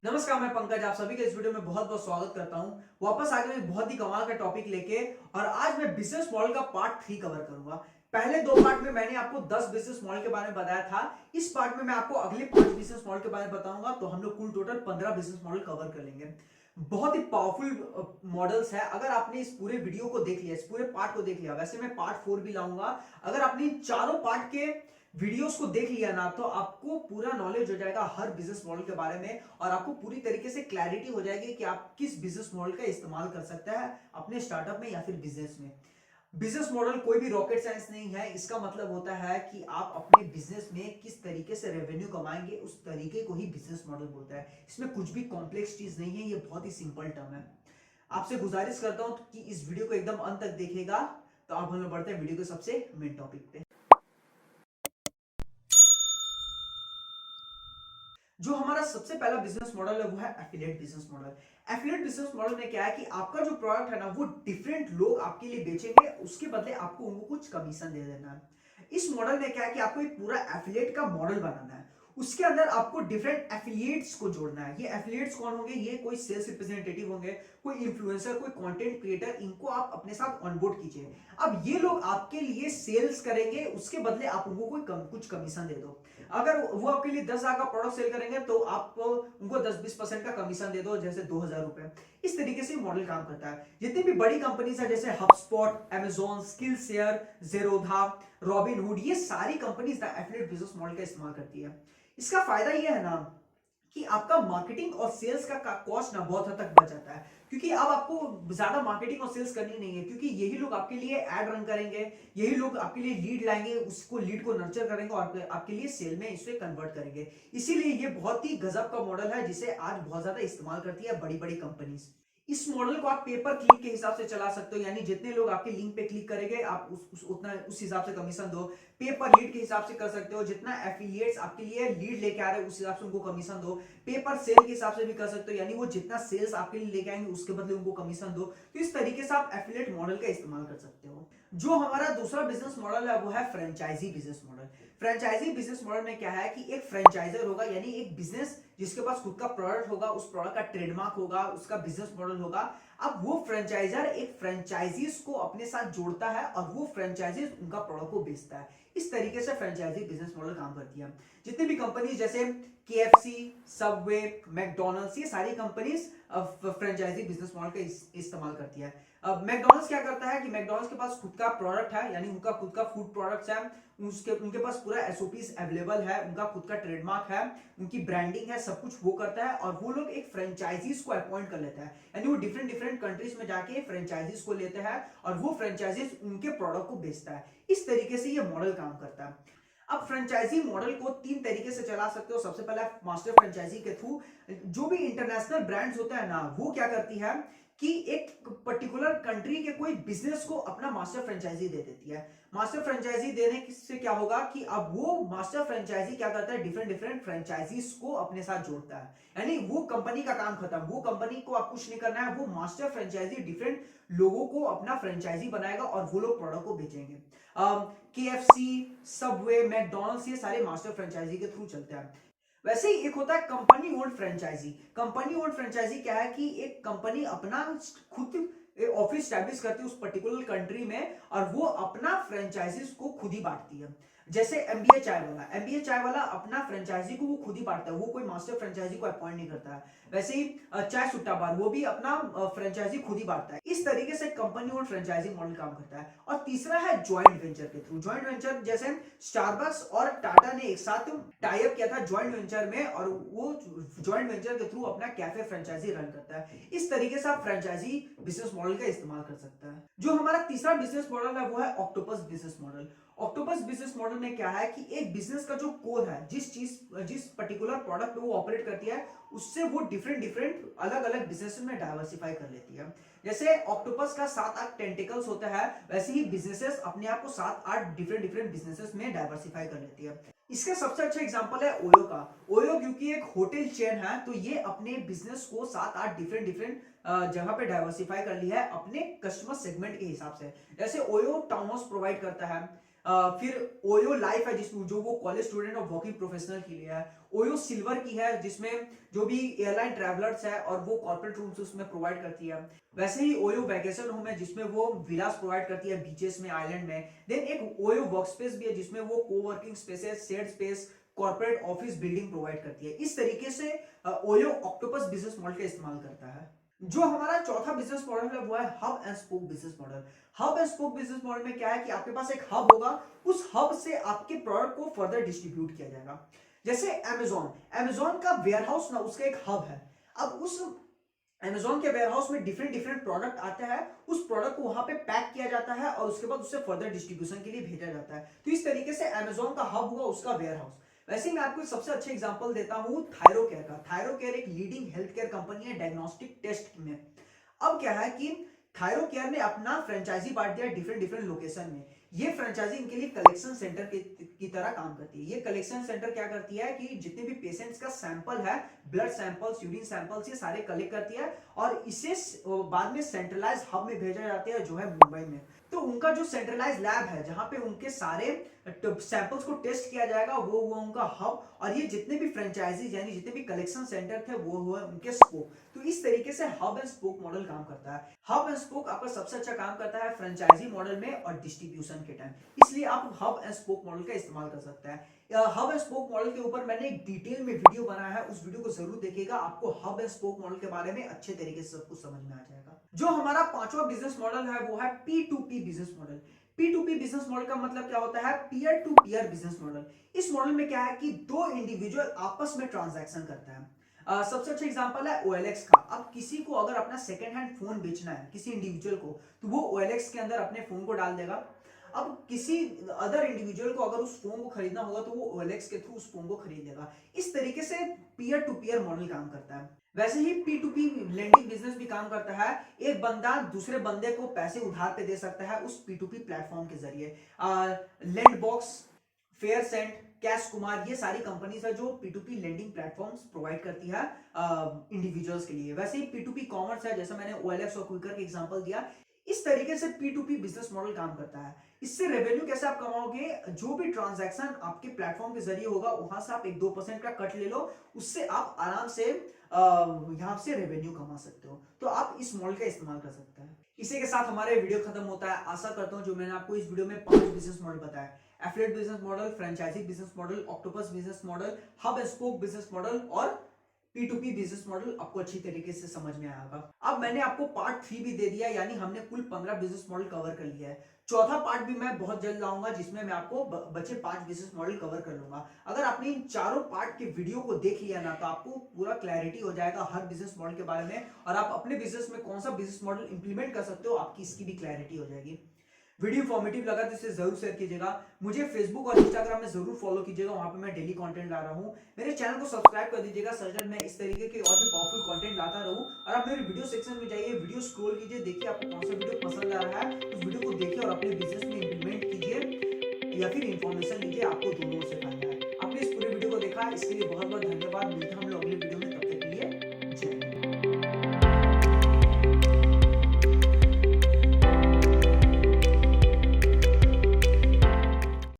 नमस्कार, मैं पंकज आप सभी का इस वीडियो में बहुत बहुत स्वागत करता हूं। वापस आ गए मैं बहुत ही कमाल का टॉपिक लेके। और आज मैं बिजनेस मॉडल का पार्ट 3 कवर करूंगा। पहले दो पार्ट में मैंने आपको 10 बिजनेस मॉडल के बारे में बताया था। इस पार्ट में मैं आपको अगले 5 बिजनेस मॉडल के बारे में बताऊंगा, तो हम लोग कुल टोटल 15 बिजनेस मॉडल कवर कर लेंगे। बहुत ही पावरफुल मॉडल्स है। अगर आपने इस पूरे वीडियो को देख लिया, इस पूरे पार्ट को देख लिया, वैसे मैं पार्ट 4 भी लाऊंगा। अगर आपने इन चारों पार्ट के वीडियोस को देख लिया ना, तो आपको पूरा नॉलेज हो जाएगा हर बिजनेस मॉडल के बारे में, और आपको पूरी तरीके से क्लैरिटी हो जाएगी कि आप किस बिजनेस मॉडल का इस्तेमाल कर सकते हैं अपने स्टार्टअप में या फिर बिजनेस में। बिजनेस मॉडल कोई भी रॉकेट साइंस नहीं है। इसका मतलब होता है कि आप अपने बिजनेस में किस तरीके से रेवेन्यू कमाएंगे, उस तरीके को ही बिजनेस मॉडल बोलता है। इसमें कुछ भी कॉम्प्लेक्स चीज नहीं है, ये बहुत ही सिंपल टर्म है। आपसे गुजारिश करता हूं कि इस वीडियो को एकदम अंत तक देखिएगा। तो अब हम लोग बढ़ते हैं वीडियो के सबसे मेन टॉपिक पे। जो हमारा सबसे पहला बिजनेस मॉडल है वो है affiliate business model. Affiliate business model में क्या है कि आपका जो प्रोडक्ट है ना, वो डिफरेंट लोग आपके लिए बेचेंगे, उसके बदले आपको उनको कुछ कमीशन दे देना है। इस मॉडल में क्या है कि आपको एक पूरा एफिलिएट का मॉडल बनाना है। उसके अंदर आपको डिफरेंट एफिलिएट्स को जोड़ना है। ये एफिलिएट्स कौन होंगे? ये कोई सेल्स रिप्रेजेंटेटिव होंगे, कोई इन्फ्लुएंसर, कोई कंटेंट क्रिएटर। इनको आप अपने साथ ऑनबोर्ड कीजिए। अब ये लोग आपके लिए सेल्स करेंगे, उसके बदले आप उनको कुछ कमीशन दे दो। अगर वो आपके लिए 10,000 का प्रोडक्ट सेल करेंगे, तो आप उनको 10-20% का कमीशन दे दो, जैसे 2,000 रुपए। इस तरीके से मॉडल काम करता है। जितनी भी बड़ी कंपनीज है, जैसे HubSpot, Amazon, Skillshare, Zerodha, Robinhood, ये सारी कंपनीज एफिलिएट बिजनेस मॉडल का इस्तेमाल करती है। इसका फायदा यह है ना कि आपका मार्केटिंग और सेल्स का कॉस्ट ना बहुत हद तक बच जाता है, क्योंकि अब आपको ज्यादा मार्केटिंग और सेल्स करनी नहीं है, क्योंकि यही लोग आपके लिए एड रन करेंगे, यही लोग आपके लिए लीड लाएंगे, उसको लीड को नर्चर करेंगे और आपके लिए सेल में इसे कन्वर्ट करेंगे। इसीलिए ये बहुत ही गजब का मॉडल है, जिसे आज बहुत ज्यादा इस्तेमाल करती है बड़ी बड़ी कंपनीज। इस मॉडल को आप पेपर क्लिक के हिसाब से चला सकते हो, यानी जितने लोग आपके लिंक पे क्लिक करेंगे आप उस हिसाब से कमीशन दो। पेपर लीड के हिसाब से कर सकते हो, जितना एफिलिएट्स आपके लिए लीड लेके आ रहे हैं उस हिसाब से उनको कमीशन दो। पेपर सेल के हिसाब से भी कर सकते हो, यानी वो जितना सेल्स आपके लिए लेके आएंगे उसके बदले उनको कमीशन दो। तो इस तरीके से आप एफिलिएट मॉडल का इस्तेमाल कर सकते हो। जो हमारा दूसरा बिजनेस मॉडल है वो है franchisee business model. Franchisee business model में क्या है कि एक फ्रेंचाइजर होगा, यानी एक बिजनेस जिसके पास खुद का प्रोडक्ट होगा, उस प्रोडक्ट का ट्रेडमार्क होगा, उसका बिजनेस मॉडल होगा। अब वो फ्रेंचाइजर एक फ्रेंचाइजीज को अपने साथ जोड़ता है और वो फ्रेंचाइजीज उनका प्रोडक्ट को बेचता है। इस तरीके से फ्रेंचाइजी बिजनेस मॉडल काम करती है। जितनी भी कंपनीज जैसे KFC, सबवे, मैकडोनल्ड्स, ये सारी कंपनीज फ्रेंचाइजी बिजनेस मॉडल का इस्तेमाल करती है। अब मैकडोनल्ड्स क्या करता है कि मैकडोनल्ड्स के पास खुद का प्रोडक्ट है, यानी उनका खुद का फूड प्रोडक्ट्स है, उनके पास पूरा SOPs अवेलेबल है, उनका खुद का ट्रेडमार्क है, उनकी ब्रांडिंग है, सब कुछ वो करता है। और वो लोग एक फ्रेंचाइजीज को अपॉइंट कर लेता है, यानी वो डिफरेंट डिफरेंट कंट्रीज में जाके फ्रेंचाइजीज को लेते हैं और वो फ्रेंचाइजीज उनके प्रोडक्ट को बेचता है। इस तरीके से ये मॉडल काम करता है। अब फ्रेंचाइजी मॉडल को 3 तरीके से चला सकते हो। सबसे पहला मास्टर फ्रेंचाइजी के थ्रू। जो भी इंटरनेशनल ब्रांड्स होता है ना, वो क्या करती है कि एक पर्टिकुलर कंट्री के कोई बिजनेस को अपना मास्टर फ्रेंचाइजी दे देती है। मास्टर फ्रेंचाइजी देने से क्या होगा कि अब वो मास्टर फ्रेंचाइजी क्या करता है, डिफरेंट डिफरेंट फ्रेंचाइजीज को अपने साथ जोड़ता है। यानी वो कंपनी का काम खत्म, वो कंपनी को आप कुछ नहीं करना है, वो मास्टर फ्रेंचाइजी डिफरेंट लोगों को अपना फ्रेंचाइजी बनाएगा और वो लोग प्रोडक्ट को बेचेंगे। KFC, सबवे, मैकडोनल्ड्स, ये सारे मास्टर फ्रेंचाइजी के थ्रू चलते हैं। वैसे ही एक होता है company owned franchisee. Company owned franchisee क्या है कि एक कंपनी अपना खुद ऑफिस स्टैब्लिश करती है उस पर्टिकुलर कंट्री में, और वो अपना फ्रेंचाइजीज को खुद ही बांटती है। जैसे MBA चाय वाला अपना फ्रेंचाइजी को वो खुद ही बांटता है, वो कोई मास्टर फ्रेंचाइजी को अपॉइंट नहीं करता है। वैसे ही चाय सुट्टा बार, वो भी अपना फ्रेंचाइजी खुद ही बांटता है। इस तरीके से कंपनी और फ्रेंचाइजी मॉडल काम करता है। और तीसरा है ज्वाइंट वेंचर के थ्रू। ज्वाइंट वेंचर जैसे स्टारबक्स और टाटा ने एक साथ टाई अप किया था ज्वाइंट वेंचर में, और वो ज्वाइंट वेंचर के थ्रू अपना कैफे फ्रेंचाइजी रन करता है। इस तरीके से आप फ्रेंचाइजी बिजनेस मॉडल का इस्तेमाल कर सकता है। जो हमारा तीसरा बिजनेस मॉडल है वो है octopus business model. Octopus business model में क्या है कि एक बिजनेस का जो कोर है, जिस पर्टिकुलर प्रोडक्ट पे वो ऑपरेट करती है, उससे वो डिफरेंट डिफरेंट अलग अलग बिजनेस में डाइवर्सिफाई कर लेती है। जैसे ऑक्टोपस का 7-8 टेंटिकल्स होता है, वैसे ही बिजनेसेस अपने आप को 7-8 डिफरेंट डिफरेंट बिजनेसेस में डाइवर्सिफाई कर लेती है। इसका सबसे अच्छा एग्जांपल है ओयो का। ओयो क्योंकि एक होटल चेन है, तो ये अपने बिजनेस को 7-8 डिफरेंट डिफरेंट जगह पे डाइवर्सिफाई कर लिया है अपने कस्टमर सेगमेंट के हिसाब से। जैसे ओयो टाउन हाउस प्रोवाइड करता है, फिर ओयो लाइफ है जिसमें जो वो कॉलेज स्टूडेंट और वर्किंग प्रोफेशनल के लिए है। ओयो सिल्वर की है जिसमें जो भी एयरलाइन ट्रैवलर्स है और वो कॉर्पोरेट रूम्स उसमें प्रोवाइड करती है। वैसे ही ओयो वैकेशन होम है जिसमें वो विलास प्रोवाइड करती है बीचेस में, आइलैंड में। देन एक ओयो वर्कस्पेस भी है जिसमें वो coworking spaces, shared space, corporate office building provide करती है। इस तरीके से ओयो ऑक्टोपस बिजनेस मॉडल का इस्तेमाल करता है। जो हमारा चौथा बिजनेस मॉडल है वो है hub and spoke business model. Hub and spoke business model में क्या है कि आपके पास एक हब होगा, उस हब से आपके प्रोडक्ट को फर्दर डिस्ट्रीब्यूट किया जाएगा। जैसे अमेजोन का वेयरहाउस ना उसका एक हब है। अब उस अमेजोन के वेयरहाउस में डिफरेंट डिफरेंट प्रोडक्ट आते हैं, उस प्रोडक्ट को वहां पे पैक किया जाता है और उसके बाद उससे फर्दर डिस्ट्रीब्यूशन के लिए भेजा जाता है। तो इस तरीके से अमेजोन का हब हुआ उसका वेयरहाउस। वैसे ही मैं आपको सबसे अच्छा एग्जांपल देता हूं थायरोकेयर का। थायरोकेयर एक लीडिंग हेल्थ केयर कंपनी है डायग्नोस्टिक टेस्ट में। अब क्या है कि थायरोकेयर ने अपना फ्रेंचाइजी बांट दिया डिफरेंट डिफरेंट लोकेशन में। ये फ्रेंचाइजी इनके लिए कलेक्शन सेंटर की तरह काम करती है। ये कलेक्शन सेंटर क्या करती है कि जितने भी पेशेंट्स का सैंपल है, ब्लड सैंपल्स, यूरिन सैंपल्स, ये सारे कलेक्ट करती है और इसे बाद में सेंट्रलाइज हब में भेजा जाता है जो है मुंबई में। तो उनका जो सेंट्रलाइज लैब है जहां पे उनके सारे सैंपल्स को टेस्ट किया जाएगा वो हुआ उनका हब। और ये जितने भी फ्रेंचाइजीज यानी जितने भी कलेक्शन सेंटर थे वो हुआ उनके स्पोक। तो इस तरीके से हब एंड स्पोक मॉडल काम करता है। हब एंड स्पोक आपका सबसे अच्छा काम करता है फ्रेंचाइजी मॉडल में और डिस्ट्रीब्यूशन के टाइम, इसलिए आप हब एंड स्पोक मॉडल का इस्तेमाल कर सकते हैं। हब एंड स्पोक मॉडल के ऊपर मैंने एक डिटेल में वीडियो बनाया है, उस वीडियो को जरूर देखिएगा। आपको हब एंड स्पोक मॉडल के बारे में अच्छे तरीके से सब कुछ समझ में आ जाएगा। जो हमारा पांचवा बिजनेस मॉडल है वो है P2P business model. P2P business model का मतलब क्या होता है? Peer to peer business model. इस मॉडल में क्या है कि दो इंडिविजुअल आपस में ट्रांजैक्शन करता है। सबसे अच्छा एग्जांपल है OLX का। अब किसी को अगर अपना सेकंड हैंड फोन बेचना है किसी इंडिविजुअल को, तो वो OLX के अंदर अपने फोन को डाल देगा। अब किसी अदर इंडिविजुअल को अगर उस फोन को खरीदना होगा तो वो OLX के थ्रू उस फोन को खरीद लेगा। इस तरीके से पीयर टू पीयर मॉडल काम करता है। वैसे ही P2P लेंडिंग बिजनेस भी काम करता है। एक बंदा दूसरे बंदे को पैसे उधार पे दे सकता है उस P2P प्लेटफॉर्म के जरिए। Lendbox, Faircent, Cashkumar, ये सारी कंपनीज है जो P2P लेंडिंग प्लेटफॉर्म्स प्रोवाइड करती है इंडिविजुअल्स के लिए। वैसे ही P2P कॉमर्स है, जैसा मैंने OLX और क्विकर के एग्जांपल दिया। इस तरीके से P2P बिजनेस मॉडल काम करता है। इससे रेवेन्यू कैसे आप कमाओगे? जो भी ट्रांजैक्शन आपके प्लेटफॉर्म के जरिए होगा वहां से आप 1-2% का कट ले लो, उससे आप आराम से यहाँ से रेवेन्यू कमा सकते हो। तो आप इस मॉडल का इस्तेमाल कर सकते हैं। इसी के साथ हमारे वीडियो खत्म होता है। आशा करता हूं जो मैंने आपको इस वीडियो में 5 बिजनेस मॉडल बताया, affiliate business model, franchisee business model, octopus business model, hub and spoke business model और P2P बिजनेस मॉडल आपको अच्छी तरीके से समझ में आया होगा। अब मैंने आपको पार्ट 3 भी दे दिया, यानी हमने कुल 15 बिजनेस मॉडल कवर कर लिया है। चौथा पार्ट भी मैं बहुत जल्द लाऊंगा जिसमें मैं आपको बचे 5 बिजनेस मॉडल कवर कर लूंगा। अगर आपने इन चारों पार्ट के वीडियो को देख लिया ना तो आपको पूरा क्लैरिटी हो जाएगा हर बिजनेस मॉडल के बारे में, और आप अपने बिजनेस में कौन सा बिजनेस मॉडल इंप्लीमेंट कर सकते हो आपकी इसकी भी क्लैरिटी हो जाएगी। वीडियो इन्फॉर्मेटिव लगा तो इसे जरूर शेयर कीजिएगा। मुझे फेसबुक और इंस्टाग्राम में जरूर फॉलो कीजिएगा, वहां पे मैं डेली कंटेंट ला रहा हूं। मेरे चैनल को सब्सक्राइब कर दीजिएगा सो दैट मैं इस तरीके के और भी पावरफुल कंटेंट लाता रहूं। और आप मेरे वीडियो सेक्शन में जाइए, वीडियो स्क्रॉल कीजिए, देखिए आपको कौन सा वीडियो पसंद आ रहा है, उस वीडियो को देखिए और अपने बिजनेस में इंप्लीमेंट कीजिए या फिर इंफॉर्मेशन लीजिए, आपको दोनों से फायदा है। आपने इस पूरे वीडियो को देखा, इसके लिए बहुत बहुत धन्यवाद।